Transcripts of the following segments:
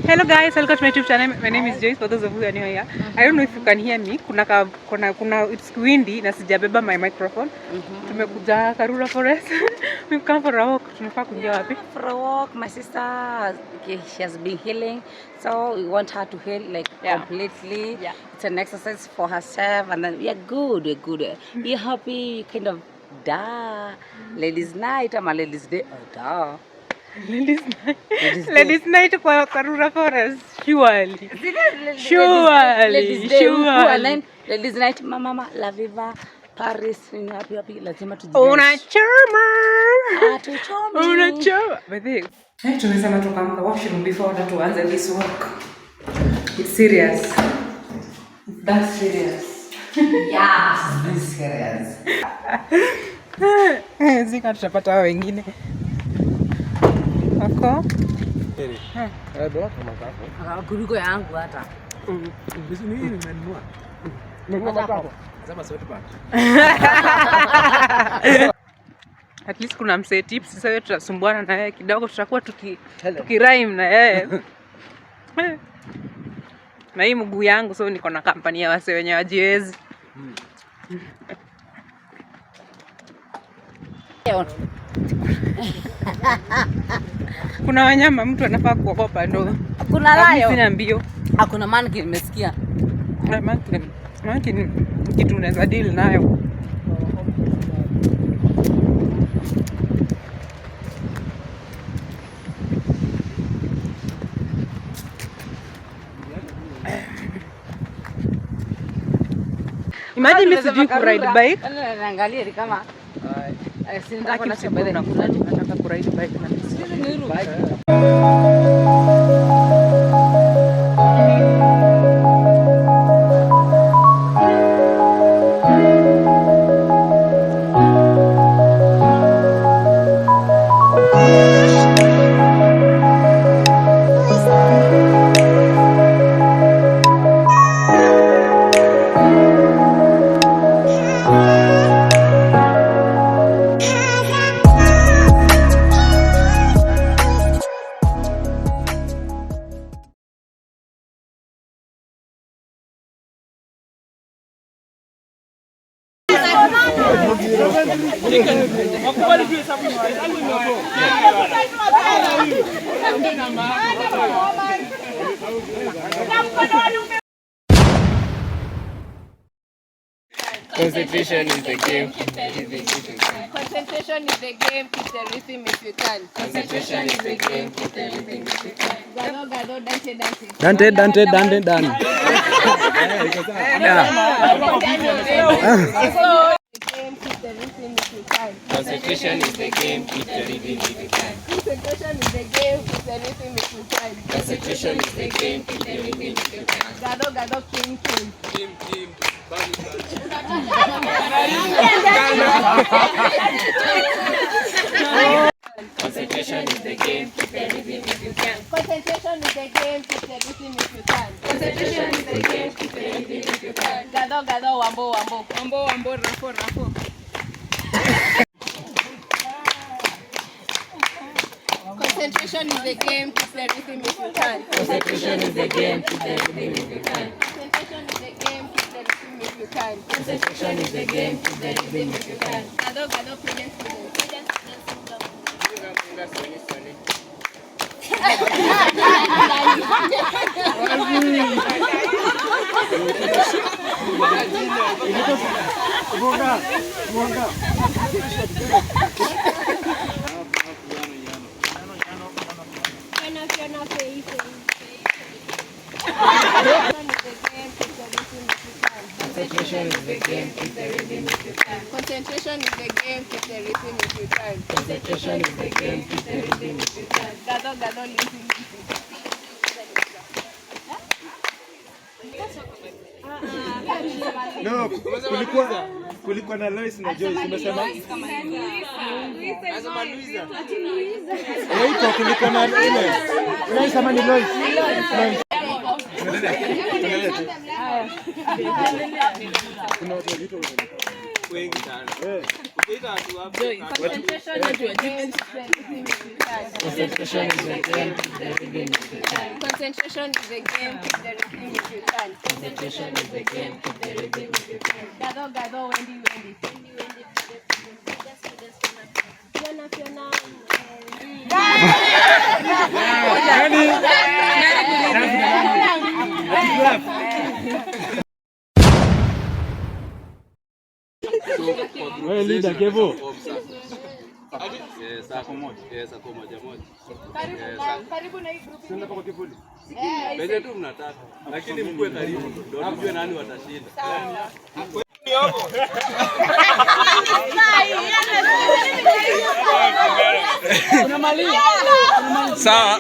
Hello guys, welcome to my YouTube channel. My name is Joyce. For those of you who are new here, I don't know if you can hear me. It's windy na sijabeba my microphone. Tumekuja Karura Forest. We've come for a walk. Tunafaa kuingia wapi? For a walk. My sister, she has been healing, so we want her to heal completely. Yeah. It's an exercise for herself, and then we are good. We're good. We're happy. Kind of ladies' night. I'm a ladies' day. Ladies' night kwa Karura Forest. Surely. Ladies' night. Mama, La Viva, Paris. Happy. Lazima tujibu. Una chama. Una chama. Baby. Tumesema tukamka washroom before tuanze this work. It's serious. That's serious. Yes, this serious. Zika tutapata wengine. Wako? Kuliko yangu hata. Bisi ni hii nimenunua. Nimenunua matako. Sema sote bana. At least kuna mse tips sasa wewe tutasumbuana na yeye kidogo, tutakuwa tukirime na yeye. Na hii mguu yangu so niko na kampani ya wase wenye wajiwezi. Kuna wanyama mtu anafaa kuogopa ndo. Kuna layo. Sina mbio. Hakuna monkey nimesikia. Monkey ni kitu unaweza deal nayo. Imagine mimi sijui ku ride bike. Naangalia kama Nataka ku ride bike na bike. Concentration is the game. Concentration is the game. Keep the rhythm if you can. Concentration is the game. Keep the rhythm if you can. Gado, dante. Done. Keep the rhythm if you can. Concentration is the game. Keep the rhythm if you can. Concentration is the game. Keep the rhythm if you can. Concentration is the game. Keep the rhythm if you can. Gado, king. Team. Concentration is the game. Keep the rhythm if you can. Concentration is the game. Keep the rhythm if you can. Concentration is the game. Keep the rhythm if you can. Gado, wambo. Rafo. Concentration is the game. Keep the rhythm if you can. Concentration is the game. Keep the rhythm if you can. Concentration is the game. Keep the rhythm if you can. Concentration is the game. Keep the rhythm if you can. Gado, prudence. Concentration is the game. Keep the rhythm if you can. Concentration is the game. Keep the rhythm if you can. Concentration is the game. Keep the rhythm if you can. Gado, listen. No, kulikuwa na Lois na Joyce, umesema? Nasema Luisa. Hapo kulikuwa na ile. Unasema ni Lois. Kuna vitu wengi sana. Ukiita watu hapo. Concentration is the game. Concentration is the game. Concentration is the game. Concentration is the game. Gather, Wendy. Fiona. Wewe linda kevo. Karibu na hii group. Senda kwa kivuli. Benye tu mnataka. Lakini mkue karibu. Ndio tujue nani watashinda. Sawa,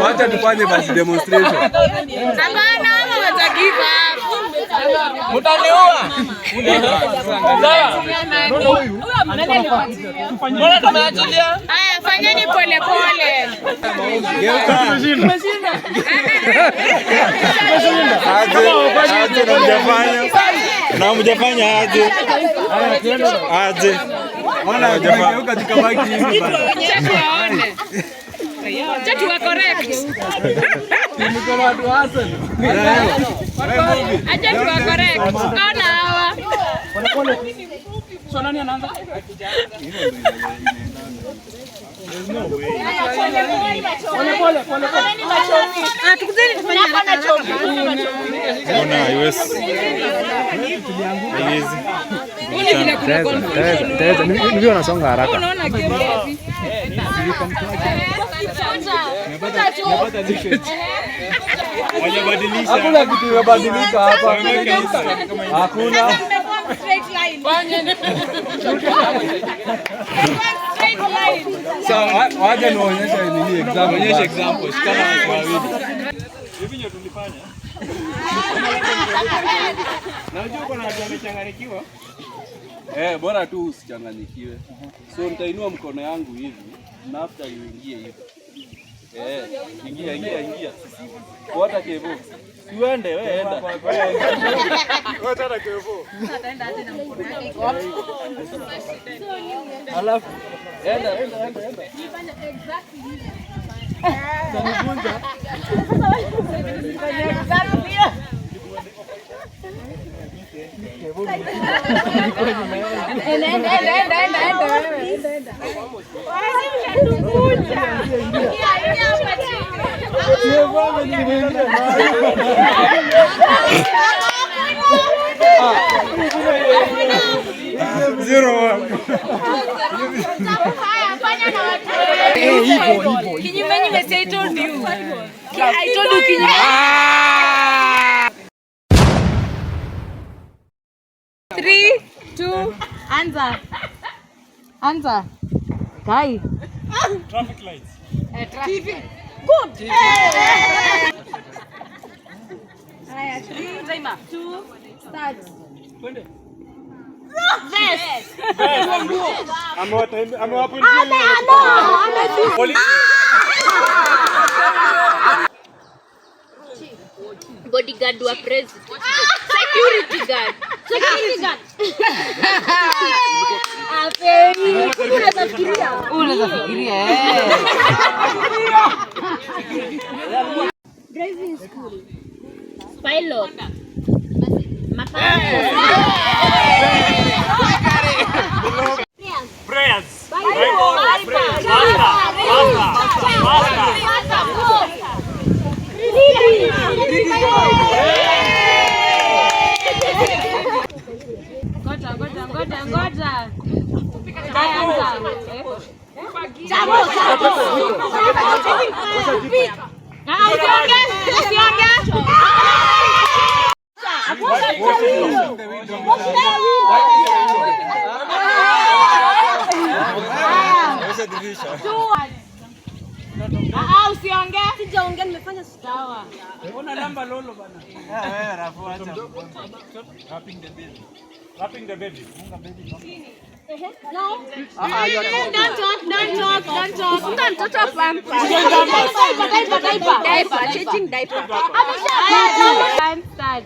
wacha tufanye basi demonstration. Hapana, wacha give up. Mtaniua. Mbona tumeachilia? Haya, fanyeni pole. Na mjafanya aje. Ona hujageuka tukabaki hivi bana. Chatu wa correct. Niko na watu Hassan. Acha tu wa correct. Ona hawa. So nani anaanza? Pole. Tukuzeni tufanye haraka. Ona haiwezi. Ndio unasonga haraka. Unaona game hivi. Hakuna kitu kimebadilika hapa. Hakuna. Sawa, waje nionyeshe nini example. Onyesha examples kama watu wawili. Hivi ndio tulifanya. Najua kuna watu wamechanganyikiwa. Bora tu usichanganyikiwe. So nitainua mkono yangu hivi, na after uingie hivi. Ingia. Fuata kevo. Uende, wewe enda. Wewe tata kevo. Ataenda aje na mkono yake iko wapi? Alafu enda. Tanivunja. Kinyume I told you. I told you kinyume. 3, 2, anza. Kai. Traffic lights. Traffic. Good. Haya, 3, timer. 2, start. Twende. Vest. Bodyguard wa president. Security guard. Unaweza fikiria. Driving school. Pilot. Prayers. Ngoja. Usiongee. Sijaongea, nimefanya sawa. Ona namba lolo bana. Wewe rafu acha. Wrapping the baby. Munga baby. No. Don't talk. Diaper. Changing diaper. Start.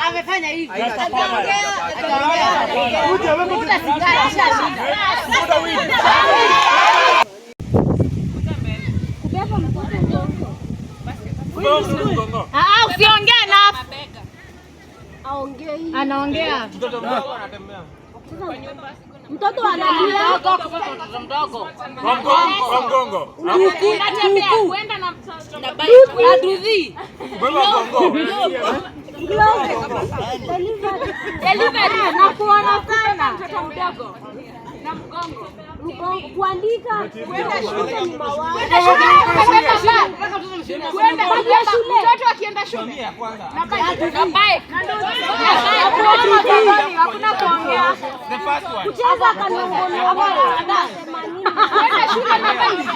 Amefanya hivi. Usiongee na anaongea. Mtoto analia. Mtoto mdogo. Mgongo. Anatembea kwenda na aduzi. Delivery na kuona sana mtoto mdogo. Na mgongo. Kuandika kwenda shule ni mawazo. Kwenda shule. Mtoto akienda shule. Na bike. Hakuna kuongea. Kucheza kanongono kwenda shule na bike.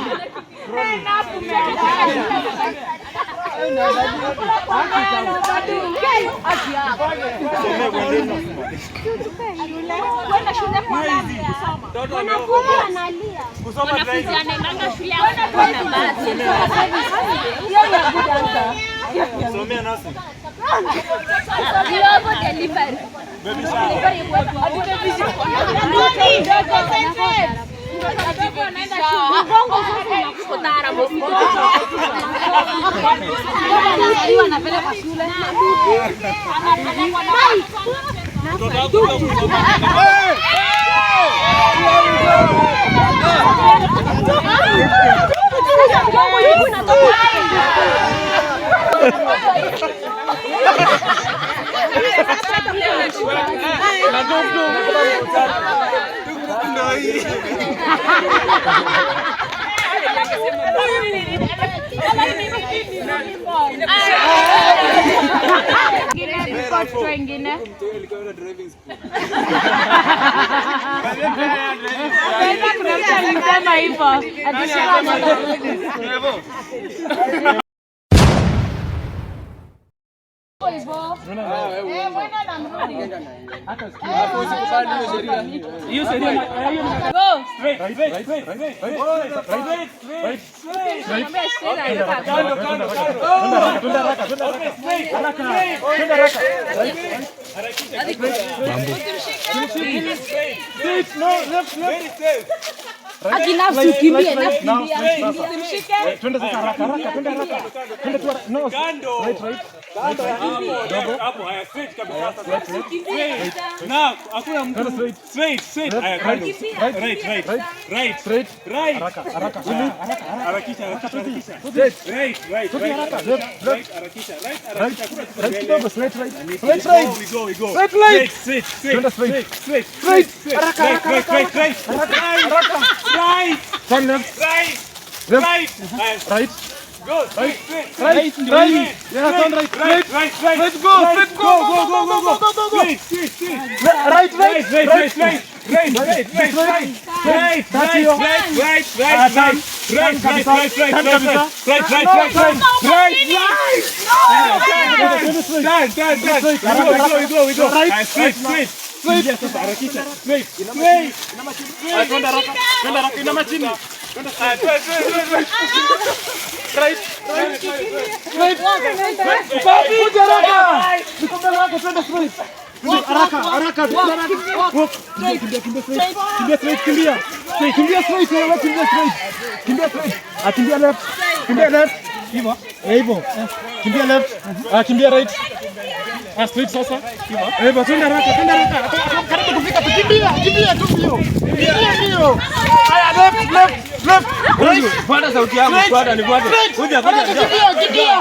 Twende sasa haraka. Twende haraka. Twende tu. No. Right. Hapo haya straight kabisa sasa. Now, hakuna mtu straight. Haya kando. Right. Straight. Haraka. Harakisha. Right. Harakisha. Right. Kidogo straight. We go. Straight. Twende straight. Haraka. Right. Turn left. Right. Go. Right. Yeah, turn right. Go. Right. Kimbia left. Kimbia right. Straight sasa. Hivyo twende haraka. Karibu kufika. Kimbia tu hiyo. Haya left. Fuata sauti yangu, fuata nifuate. Kuja. Kimbia.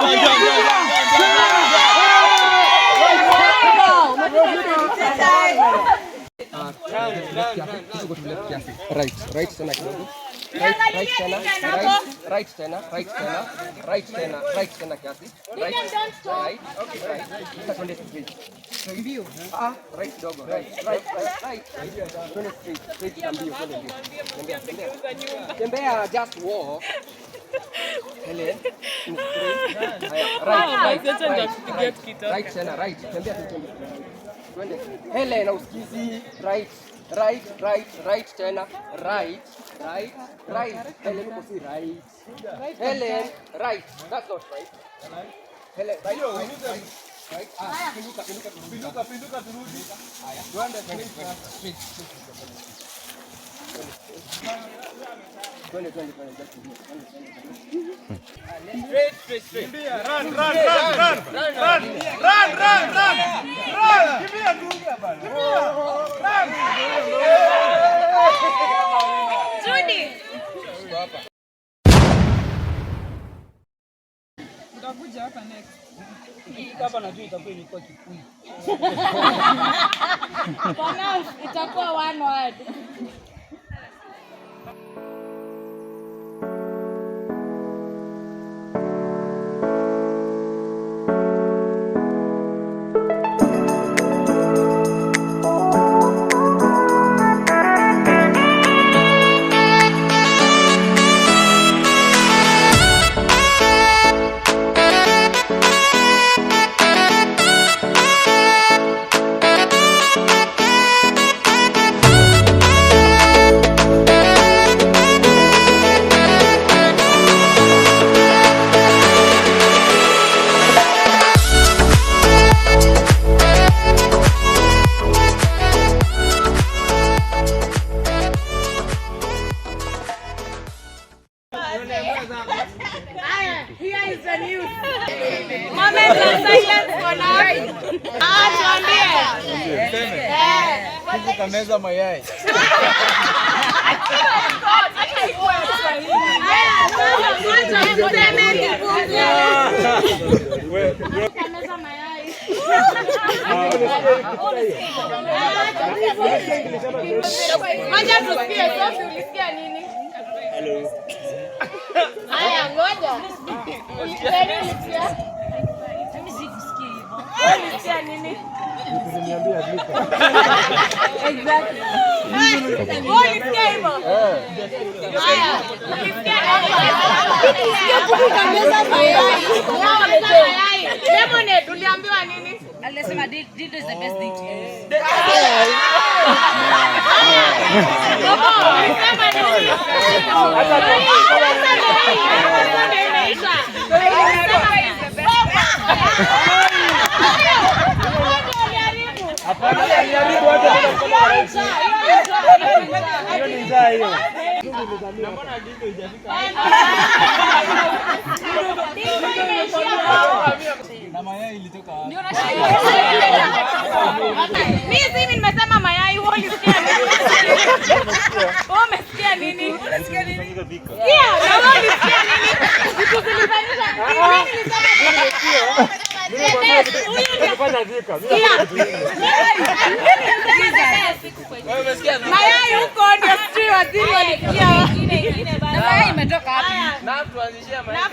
Right tena kidogo. Right tena kiasi. Right. Okay, right. Sasa twende straight. Mbio. Right kidogo. Right. Twende straight. Mbio. Tembea, just walk. Helen. Right tena, right. Tembea tu tembea. Twende. Helen na usikizi. Right. Right tena. Right. Helen uko si right. Helen, right. That's not right. Helen, right. Right. Pinduka turudi. Haya. Twende straight. Twende. Straight. Run. Kimbia tu bana. Run. Judy. Utakuja hapa next. Hapa najua itakuwa ilikuwa Kikuyu. For now, itakuwa one word. Here is the news. Moment of silence for now. Hizi kameza mayai. Ngoja tusikie, Sophie ulisikia nini? Haya, ngoja. Ulisikia nini? Mimi sikusikia hivyo. Ulisikia nini? Niambia Blika. Exactly. Ulisikia hivyo? Haya, ulisikia mayai. Lemonade uliambiwa nini? Alisema Dido is the best thing to eat. Na mayai ilitoka. Mimi nimesema mayai, wewe ulisikia nini? Wewe umesikia nini? Unasikia nini? Yeah, na wewe ulisikia nini? Vitu zilifanyika. Mimi nilisema mayai huko ndio sio waziri walikia. Na mayai imetoka wapi? Na tuanzishia mayai.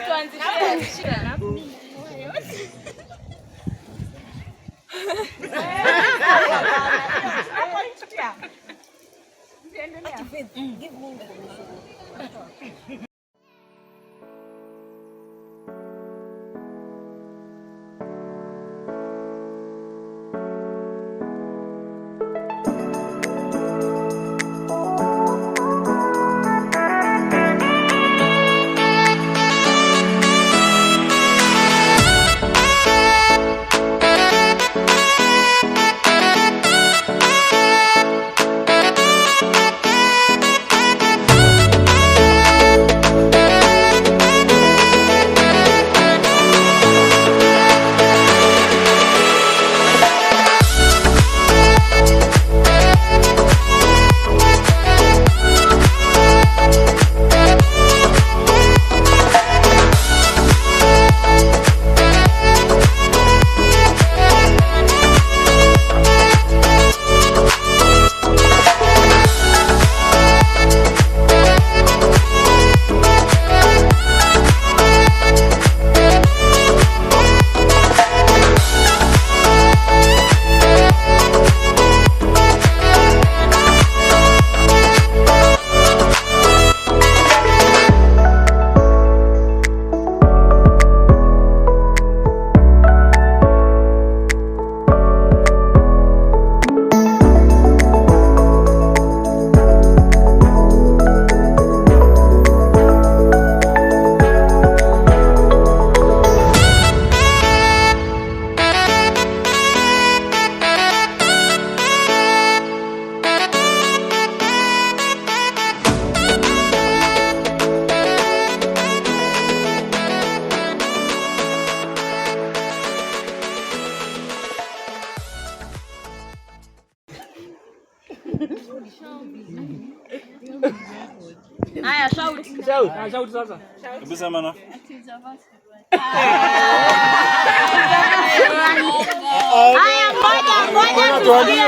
Haya, shout. Shout sasa. Hebu sema na. Haya, ngoja tusikie.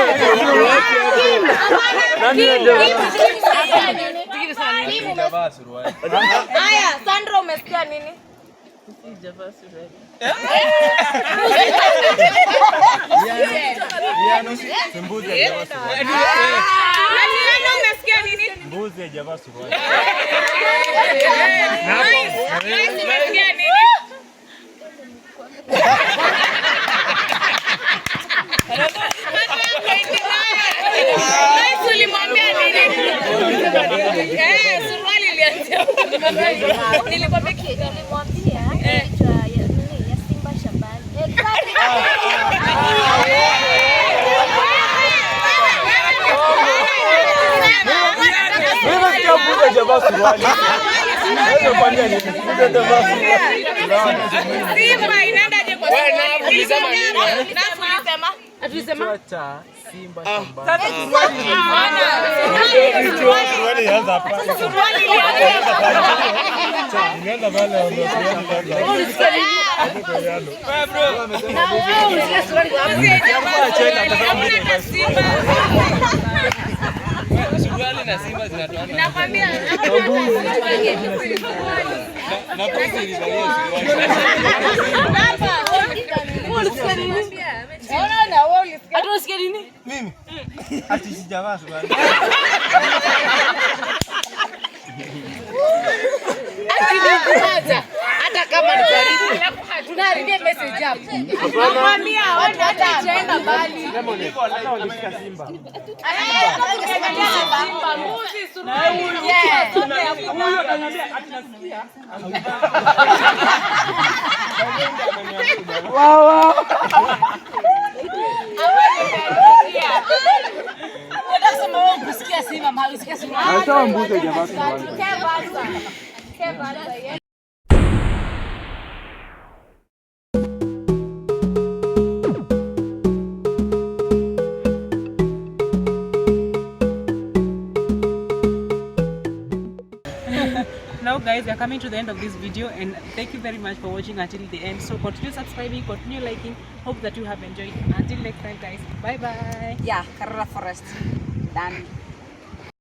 Haya, Sandra umesikia nini? Sijavaa suruali. Mbuzi hajavaa suruali. Nani umesikia nini? Mbuzi hajavaa suruali. Umesikia nini? Ulimwambia nini? Suruali ilianzia. Nilikwambia Nilimwambia inaitwa ya Simba Shabani. Wewe sikia mbuzi hajavaa suruali. Wewe kwani ni mbuzi hajavaa suruali. Simba inaendaje kwa suruali? Ulisema nini? Atulisema cha Simba Shambani. Sasa suruali ilianza hapa. suruali ilianza hapa. Ilianza pale ndio suruali. Wewe bro. Na wewe ulisikia suruali wapi? Simba. Suruali na Simba zinatoana. Nakwambia. Na pesa ilivalia suruali. Baba, ulisikia nini? Ona wewe ulisikia. Hata ulisikia nini? Mimi. Ati sijavaa suruali. Akikuacha hata kama ni karibu tunaharibia message hapo. Nakwambia watu hata hajaenda mbali. Kama ulisikia Simba. Simba mbuzi suruali. Huyo ananiambia ati nasikia. Wow. Unasema wewe kusikia Simba mahali usikia Simba. Hata mbuzi hajavaa suruali. Now guys, we are coming to the end of this video and thank you very much for watching until the end. So continue subscribing, continue liking. Hope that you have enjoyed. Until next time guys, bye bye. Yeah, Karura Forest. Done.